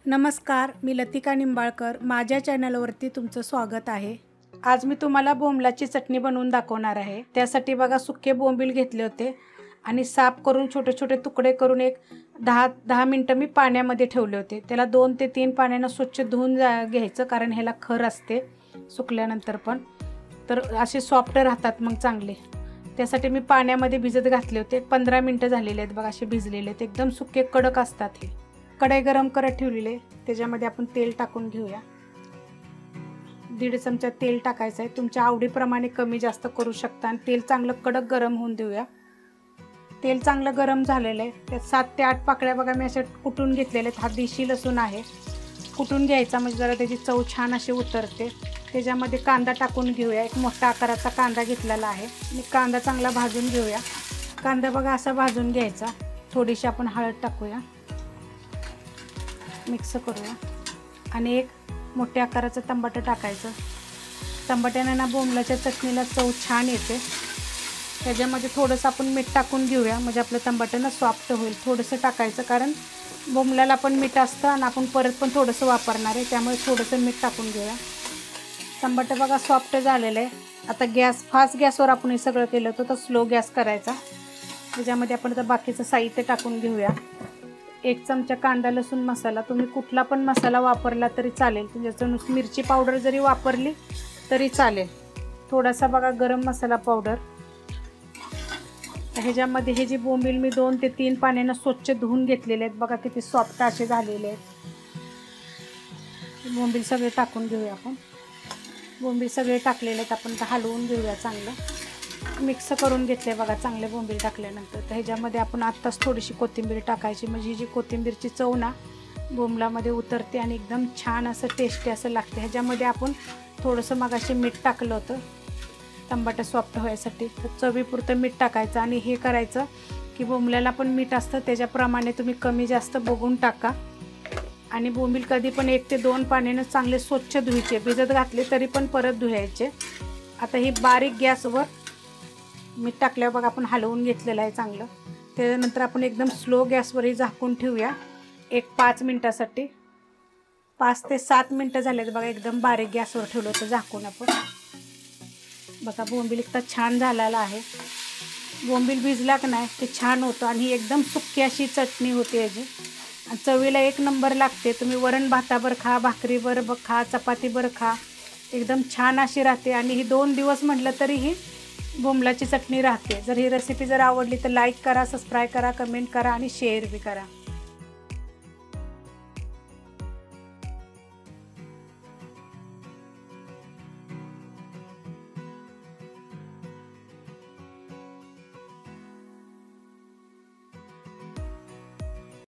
नमस्कार, मी लतिका निंबाळकर. माझ्या चॅनलवरती तुमचं स्वागत आहे. आज मी तुम्हाला बोंबलाची चटणी बनवून दाखवणार आहे. त्यासाठी बघा सुके बोंबील घेतले होते आणि साफ करून छोटे छोटे तुकडे करून एक 10 मिनटं मी पाण्यामध्ये ठेवले होते. त्याला 2 ते 3 पाण्यानं स्वच्छ धुवून घ्यायचं, कारण ह्याला खर असते सुकल्यानंतर पण, तर असे सॉफ्ट राहतात मग चांगले. त्यासाठी मी पाण्यामध्ये भिजत घातले होते. 15 मिनटं झालेले आहेत बघा, असे भिजलेले आहेत. एकदम सुके कडक असतात हे. कढई गरम करत ठेवलेले, त्याच्यामध्ये आपण तेल टाकून घेऊया. 1.5 चमचा तेल टाकायचं आहे. तुमच्या आवडीप्रमाणे कमी जास्त करू शकता. आणि तेल चांगलं कडक गरम होऊन देऊया. तेल चांगलं गरम झालेलं आहे. त्यात 7 ते 8 पाकळ्या बघा मी अशा कुटून घेतलेल्या आहेत. हा देशी लसूण आहे, कुटून घ्यायचा म्हणजे जरा त्याची चव छान अशी उतरते. त्याच्यामध्ये कांदा टाकून घेऊया. एक मोठा आकाराचा कांदा घेतलेला आहे आणि कांदा चांगला भाजून घेऊया. कांदा बघा असा भाजून घ्यायचा. थोडीशी आपण हळद टाकूया, मिक्स करूया आणि एक मोठ्या आकाराचं टमाटर टाकायचं. टमाट्याने ना बोंबलाच्या चटणीला चव छान येते. त्याच्यामध्ये थोडंसं आपण मीठ टाकून घेऊया, म्हणजे आपलं टमाटर ना सॉफ्ट होईल. थोडंसं टाकायचं, कारण बोंबलाला पण मीठ असतं आणि आपण परत पण थोडंसं वापरणार आहे, त्यामुळे थोडंसं मीठ टाकून घेऊया. टमाटर बघा सॉफ्ट झालेलं आहे. आता फास्ट गॅसवर आपण हे सगळं केलं होतं, तर स्लो गॅस करायचा. त्याच्यामध्ये आपण आता बाकीचं साहित्य टाकून घेऊया. 1 चमचा कांदा लसूण मसाला. तुम्ही कुठला पण मसाला वापरला तरी चालेल. तुमच्या नुसती मिरची पावडर जरी वापरली तरी चालेल. थोडासा बघा गरम मसाला पावडर. ह्याच्यामध्ये हे जे बोंबील मी 2 ते 3 पाण्यानं स्वच्छ धुवून घेतलेले आहेत बघा, किती सॉफ्ट असे झालेले आहेत. बोंबील सगळे टाकून घेऊया आपण. बोंबील सगळे टाकलेले आहेत. आपण हलवून घेऊया, चांगलं मिक्स करून घेतले बघा चांगले बोंबील टाकल्यानंतर. तर ह्याच्यामध्ये आपण आत्ताच थोडीशी कोथिंबीर टाकायची, म्हणजे ही जी कोथिंबीरची चव ना बोंबलामध्ये उतरते आणि एकदम छान असं टेस्टी असं लागते. ह्याच्यामध्ये आपण थोडंसं मगाशी मीठ टाकलं होतं टमाटर सॉफ्ट व्हायसाठी, तर चवीपुरतं मीठ टाकायचं. आणि हे करायचं की बोंबल्याला पण मीठ असतं, त्याच्याप्रमाणे तुम्ही कमी जास्त बघून टाका. आणि बोंबील कधी पण 1 ते 2 पाण्यानं चांगले स्वच्छ धुवायचे. भिजत घातले तरी पण परत धुवायचे. आता ही बारीक गॅसवर मीठ टाकल्यावर बघा आपण हलवून घेतलेलं आहे चांगलं. त्याच्यानंतर आपण एकदम स्लो गॅसवरही झाकून ठेवूया एक 5 मिनटासाठी. 5 ते 7 मिनटं झालेत बघा. एकदम बारीक गॅसवर ठेवलं होतं झाकून आपण. बघा बोंबील इतका छान झालेला आहे. बोंबील भिजला की नाही ते छान होतं आणि ही एकदम सुक्की अशी चटणी होते याची. आणि चवीला 1 नंबर लागते. तुम्ही वरण भातावर खा, भाकरीवर खा, चपातीवर खा, एकदम छान अशी राहते. आणि ही 2 दिवस म्हटलं तरी ही बोंबलाची चटणी राहते. जर ही रेसिपी जर आवडली तर लाईक करा, सबस्क्राईब करा, कमेंट करा आणि शेअर बी करा.